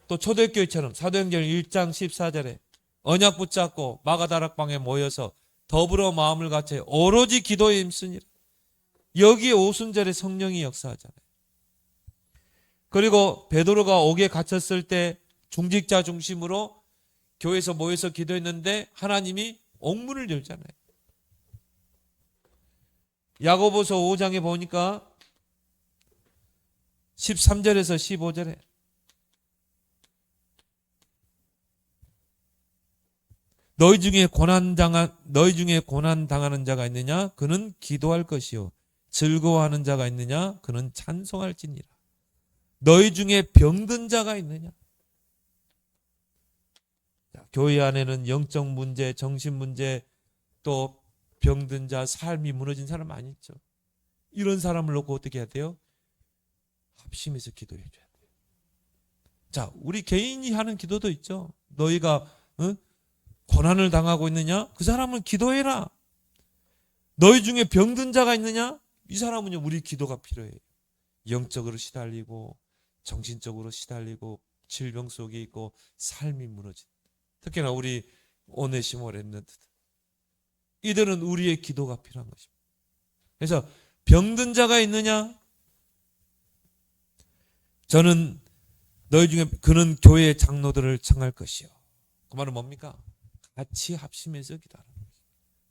또 초대교회처럼 사도행전 1장 14절에 언약 붙잡고 마가다락방에 모여서 더불어 마음을 같이 오로지 기도에 힘쓰니라. 여기에 오순절에 성령이 역사하잖아요. 그리고 베드로가 옥에 갇혔을 때 중직자 중심으로 교회에서 모여서 기도했는데 하나님이 옥문을 열잖아요. 야고보서 5장에 보니까 13절에서 15절에 너희 중에 고난 당하는 자가 있느냐? 그는 기도할 것이요. 즐거워하는 자가 있느냐? 그는 찬송할지니라. 너희 중에 병든 자가 있느냐? 교회 안에는 영적 문제, 정신 문제, 또 병든 자, 삶이 무너진 사람 많이 있죠. 이런 사람을 놓고 어떻게 해야 돼요? 합심해서 기도해 줘야 돼요. 자, 우리 개인이 하는 기도도 있죠. 너희가 고난을 당하고 있느냐? 그 사람은 기도해라. 너희 중에 병든 자가 있느냐? 이 사람은요, 우리 기도가 필요해요. 영적으로 시달리고 정신적으로 시달리고 질병 속에 있고 삶이 무너진, 특히나 우리 오네시모 렘넌트, 이들은 우리의 기도가 필요한 것입니다. 그래서 병든 자가 있느냐? 저는 너희 중에 그는 교회의 장로들을 청할 것이요. 그 말은 뭡니까? 같이 합심해서 기도하는 거예요.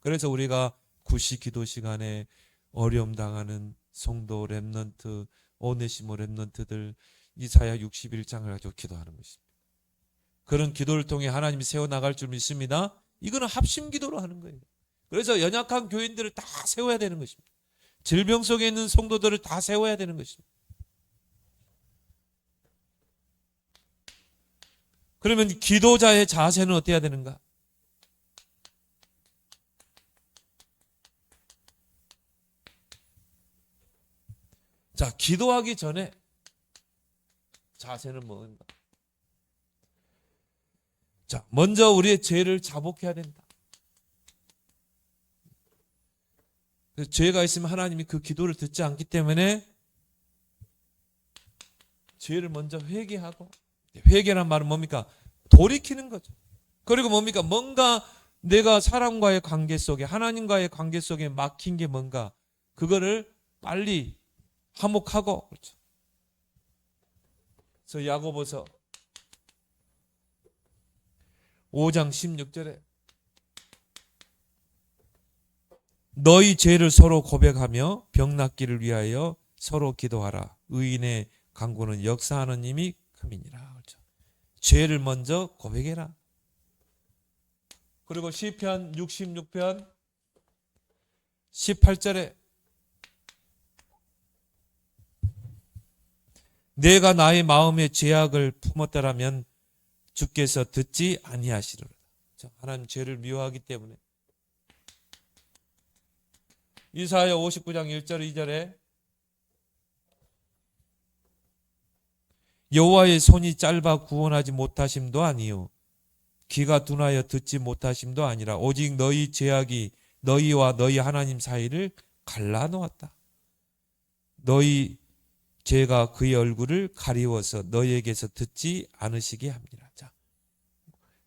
그래서 우리가 구시 기도 시간에 어려움 당하는 성도 렘넌트, 오네시모 렘넌트들 이사야 61장을 가지고 기도하는 것입니다. 그런 기도를 통해 하나님이 세워나갈 줄 믿습니다. 이거는 합심 기도로 하는 거예요. 그래서 연약한 교인들을 다 세워야 되는 것입니다. 질병 속에 있는 성도들을 다 세워야 되는 것입니다. 그러면 기도자의 자세는 어떻게 해야 되는가? 자, 기도하기 전에 자세는 뭔가? 자, 먼저 우리의 죄를 자복해야 된다. 죄가 있으면 하나님이 그 기도를 듣지 않기 때문에 죄를 먼저 회개하고, 회개란 말은 뭡니까? 돌이키는 거죠. 그리고 뭡니까? 뭔가 내가 사람과의 관계 속에, 하나님과의 관계 속에 막힌 게 뭔가, 그거를 빨리 화목하고, 그렇죠. 그래서 야고보서 5장 16절에 너희 죄를 서로 고백하며 병 낫기를 위하여 서로 기도하라. 의인의 간구는 역사하는 힘이 큼이니라. 그렇죠. 죄를 먼저 고백해라. 그리고 시편 66편 18절에 내가 나의 마음의 죄악을 품었더라면 주께서 듣지 아니하시리로다. 하나님 죄를 미워하기 때문에. 이사야 59장 1절 2절에 여호와의 손이 짧아 구원하지 못하심도 아니요 귀가 둔하여 듣지 못하심도 아니라 오직 너희 죄악이 너희와 너희 하나님 사이를 갈라놓았다. 너희 죄가 그의 얼굴을 가리워서 너희에게서 듣지 않으시게 합니다. 자,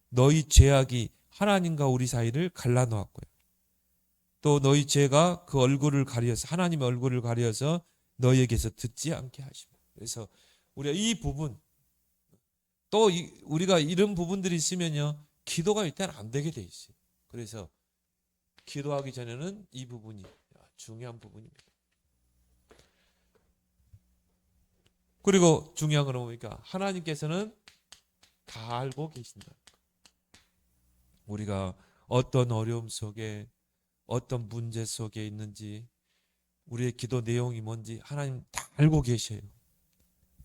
너희 죄악이 하나님과 우리 사이를 갈라놓았고요. 또 너희 죄가 그 얼굴을 가려서, 하나님의 얼굴을 가려서 너희에게서 듣지 않게 하십니다. 그래서 우리가 이 부분, 또 우리가 이런 부분들이 있으면요, 기도가 일단 안 되게 돼 있어요. 그래서 기도하기 전에는 이 부분이 중요한 부분입니다. 그리고 중요한 건 뭡니까? 하나님께서는 다 알고 계신다. 우리가 어떤 어려움 속에, 어떤 문제 속에 있는지, 우리의 기도 내용이 뭔지 하나님 다 알고 계셔요.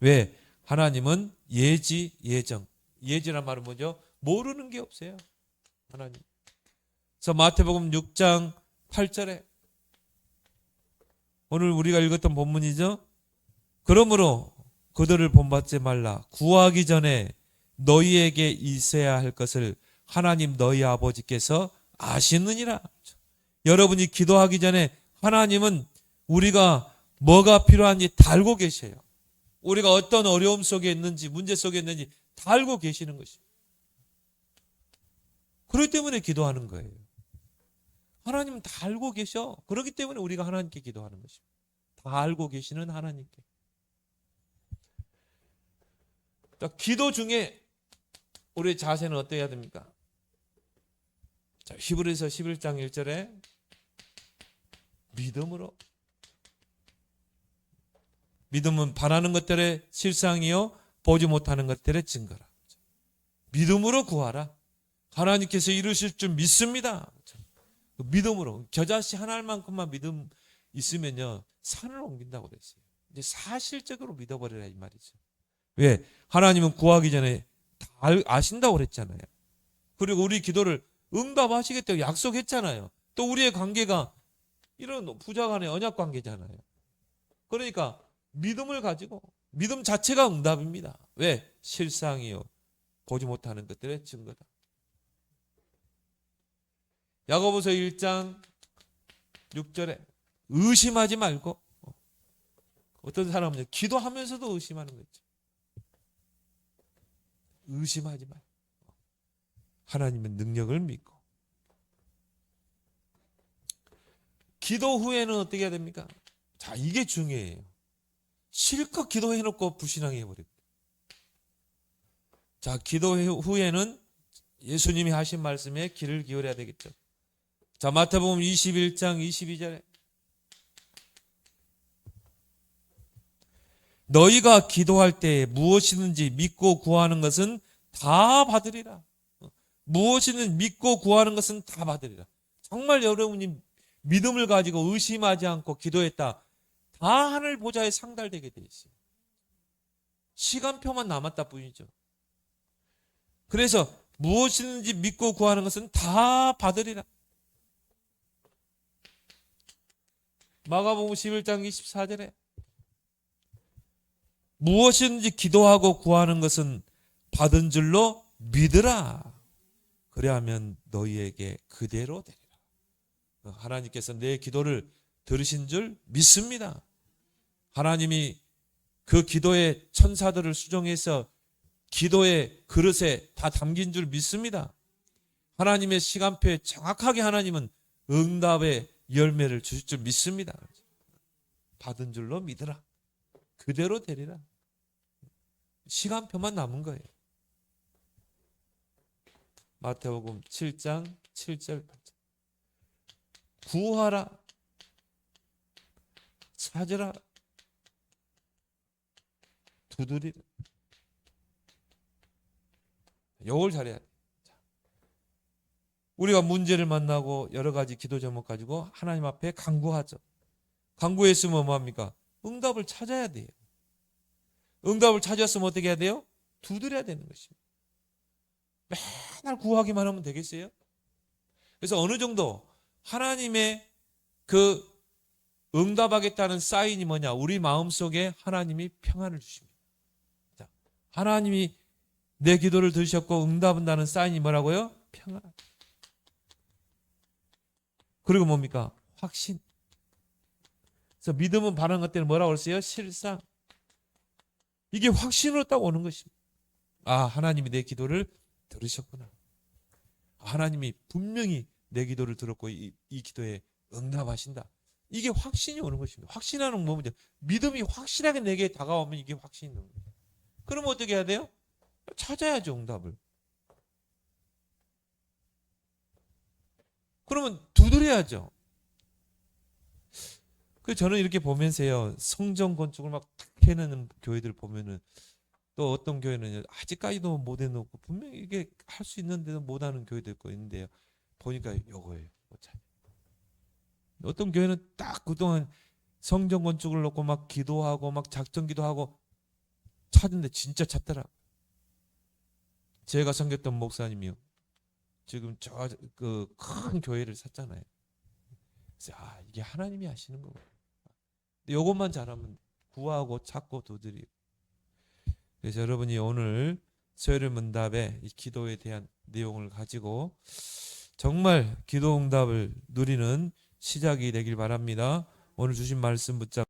왜? 하나님은 예지, 예정. 예지란 말은 뭐죠? 모르는 게 없어요. 하나님. 그래서 마태복음 6장 8절에 오늘 우리가 읽었던 본문이죠. 그러므로 그들을 본받지 말라. 구하기 전에 너희에게 있어야 할 것을 하나님 너희 아버지께서 아시느니라. 여러분이 기도하기 전에 하나님은 우리가 뭐가 필요한지 다 알고 계셔요. 우리가 어떤 어려움 속에 있는지, 문제 속에 있는지 다 알고 계시는 것입니다. 그렇기 때문에 기도하는 거예요. 하나님은 다 알고 계셔. 그렇기 때문에 우리가 하나님께 기도하는 것입니다. 다 알고 계시는 하나님께. 자, 기도 중에 우리의 자세는 어떠해야 됩니까? 자, 히브리서 11장 1절에 믿음으로. 믿음은 바라는 것들의 실상이요 보지 못하는 것들의 증거라. 믿음으로 구하라. 하나님께서 이루실 줄 믿습니다. 믿음으로. 겨자씨 하나만큼만 믿음 있으면요 산을 옮긴다고 그랬어요. 이제 사실적으로 믿어버리라 이 말이죠. 왜? 하나님은 구하기 전에 다 아신다고 그랬잖아요. 그리고 우리 기도를 응답하시겠다고 약속했잖아요. 또 우리의 관계가 이런 부자 간의 언약 관계잖아요. 그러니까 믿음을 가지고, 믿음 자체가 응답입니다. 왜? 실상이요 보지 못하는 것들의 증거다. 야고보서 1장 6절에 의심하지 말고. 어떤 사람은 기도하면서도 의심하는 거죠. 의심하지 말고 하나님의 능력을 믿고. 기도 후에는 어떻게 해야 됩니까? 자, 이게 중요해요. 실컷 기도해놓고 불신앙해버리고. 자, 기도 후에는 예수님이 하신 말씀에 귀를 기울여야 되겠죠. 자, 마태복음 21장 22절에 너희가 기도할 때 무엇이든지 믿고 구하는 것은 다 받으리라. 무엇이든 믿고 구하는 것은 다 받으리라. 정말 여러분이 믿음을 가지고 의심하지 않고 기도했다. 다 하늘 보좌에 상달되게 돼 있어요. 시간표만 남았다 뿐이죠. 그래서 무엇이든지 믿고 구하는 것은 다 받으리라. 마가복음 11장 24절에 무엇이든지 기도하고 구하는 것은 받은 줄로 믿으라. 그래야면 너희에게 그대로 되리라. 하나님께서 내 기도를 들으신 줄 믿습니다. 하나님이 그 기도의 천사들을 수정해서 기도의 그릇에 다 담긴 줄 믿습니다. 하나님의 시간표에 정확하게 하나님은 응답의 열매를 주실 줄 믿습니다. 받은 줄로 믿으라. 그대로 되리라. 시간표만 남은 거예요. 마태복음 7장 7절 8절 구하라 찾으라 두드리라. 요걸 잘해야 돼. 우리가 문제를 만나고 여러 가지 기도 제목 가지고 하나님 앞에 간구하죠. 간구했으면 뭐합니까? 응답을 찾아야 돼요. 응답을 찾았으면 어떻게 해야 돼요? 두드려야 되는 것입니다. 맨날 구하기만 하면 되겠어요? 그래서 어느 정도 하나님의 그 응답하겠다는 사인이 뭐냐? 우리 마음속에 하나님이 평안을 주십니다. 자, 하나님이 내 기도를 들으셨고 응답한다는 사인이 뭐라고요? 평안. 그리고 뭡니까? 확신. 그래서 믿음은 바라는 것들은 뭐라고 그랬어요? 실상. 이게 확신으로 딱 오는 것입니다. 아, 하나님이 내 기도를 들으셨구나. 하나님이 분명히 내 기도를 들었고 이 기도에 응답하신다. 이게 확신이 오는 것입니다. 확신하는 건 뭐냐? 믿음이 확실하게 내게 다가오면 이게 확신이 오는 거예요. 그럼 어떻게 해야 돼요? 찾아야죠, 응답을. 그러면 두드려야죠. 그 저는 이렇게 보면서요, 성전 건축을 막 해내는 교회들 보면은 또 어떤 교회는 아직까지도 못 해놓고 분명히 이게 할 수 있는데도 못하는 교회도 있고 있는데요. 보니까 요거예요. 어떤 교회는 딱 그동안 성전 건축을 놓고 막 기도하고 막 작전 기도하고 찾는데 진짜 찾더라. 제가 섬겼던 목사님이요. 지금 저 그 큰 교회를 샀잖아요. 그래서 아, 이게 하나님이 하시는 거고. 요것만 잘하면 구하고 찾고 두드리고. 그래서 여러분이 오늘 수요일 문답에 이 기도에 대한 내용을 가지고 정말 기도 응답을 누리는 시작이 되길 바랍니다. 오늘 주신 말씀 붙잡고